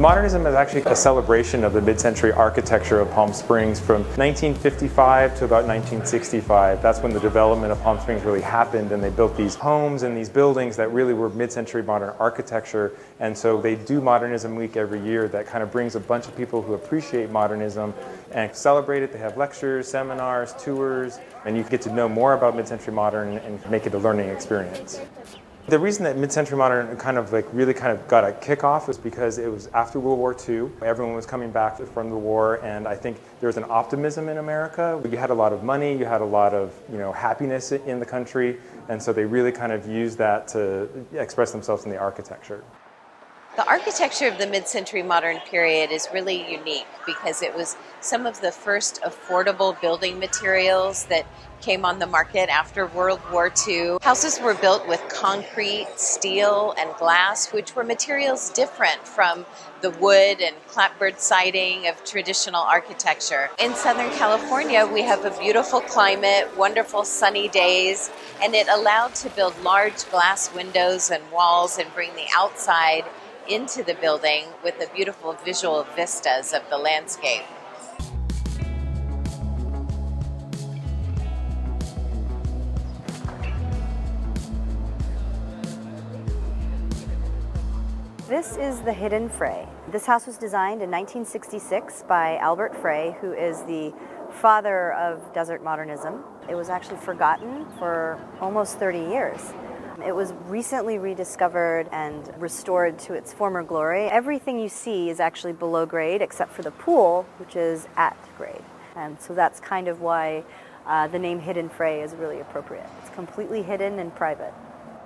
Modernism is actually a celebration of the mid-century architecture of Palm Springs from 1955 to about 1965. That's when the development of Palm Springs really happened, and they built these homes and these buildings that really were mid-century modern architecture. And so they do Modernism Week every year that kind of brings a bunch of people who appreciate modernism and celebrate it. They have lectures, seminars, tours, and you get to know more about mid-century modern and make it a learning experience. The reason that mid-century modern really got a kickoff was because it was after World War II. Everyone was coming back from the war, and I think there was an optimism in America. You had a lot of money, you had a lot of happiness in the country, and so they really kind of used that to express themselves in the architecture. The architecture of the mid-century modern period is really unique because it was some of the first affordable building materials that came on the market after World War II. Houses were built with concrete, steel, and glass, which were materials different from the wood and clapboard siding of traditional architecture. In Southern California, we have a beautiful climate, wonderful sunny days, and it allowed to build large glass windows and walls and bring the outside into the building with the beautiful visual vistas of the landscape. This is the Hidden Frey. This house was designed in 1966 by Albert Frey, who is the father of desert modernism. It was actually forgotten for almost 30 years. It was recently rediscovered and restored to its former glory. Everything you see is actually below grade except for the pool, which is at grade. And so that's kind of why the name Hidden Frey is really appropriate. It's completely hidden and private.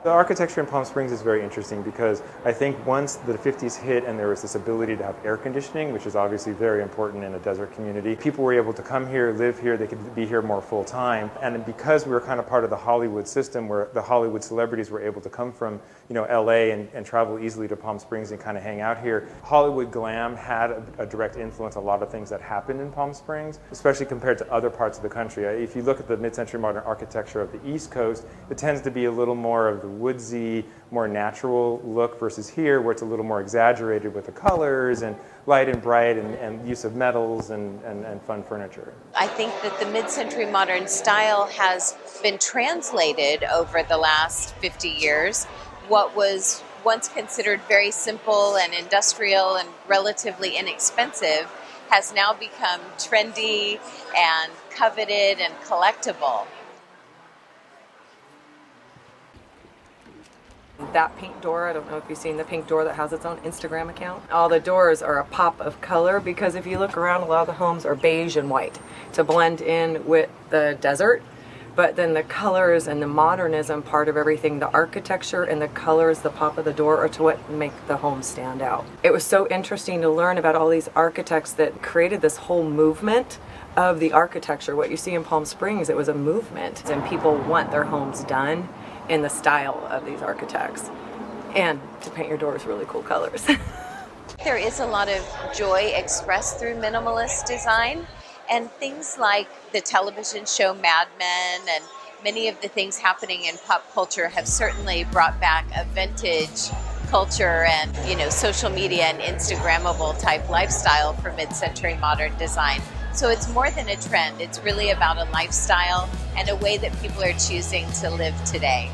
The architecture in Palm Springs is very interesting because I think once the 50s hit and there was this ability to have air conditioning, which is obviously very important in a desert community, people were able to come here, live here, they could be here more full time. And because we were kind of part of the Hollywood system where the Hollywood celebrities were able to come from LA and travel easily to Palm Springs and kind of hang out here, Hollywood glam had a direct influence on a lot of things that happened in Palm Springs, especially compared to other parts of the country. If you look at the mid-century modern architecture of the East Coast, it tends to be a little more of the woodsy, more natural look versus here where it's a little more exaggerated with the colors and light and bright and use of metals and fun furniture. I think that the mid-century modern style has been translated over the last 50 years. What was once considered very simple and industrial and relatively inexpensive has now become trendy and coveted and collectible. That pink door, I don't know if you've seen the pink door that has its own Instagram account. All the doors are a pop of color because if you look around, a lot of the homes are beige and white to blend in with the desert. But then the colors and the modernism part of everything, the architecture and the colors, the pop of the door, are to what make the home stand out. It was so interesting to learn about all these architects that created this whole movement of the architecture. What you see in Palm Springs, it was a movement, and people want their homes done in the style of these architects, and to paint your doors really cool colors. There is a lot of joy expressed through minimalist design, and things like the television show Mad Men and many of the things happening in pop culture have certainly brought back a vintage culture and social media and Instagrammable type lifestyle for mid-century modern design. So it's more than a trend, it's really about a lifestyle and a way that people are choosing to live today.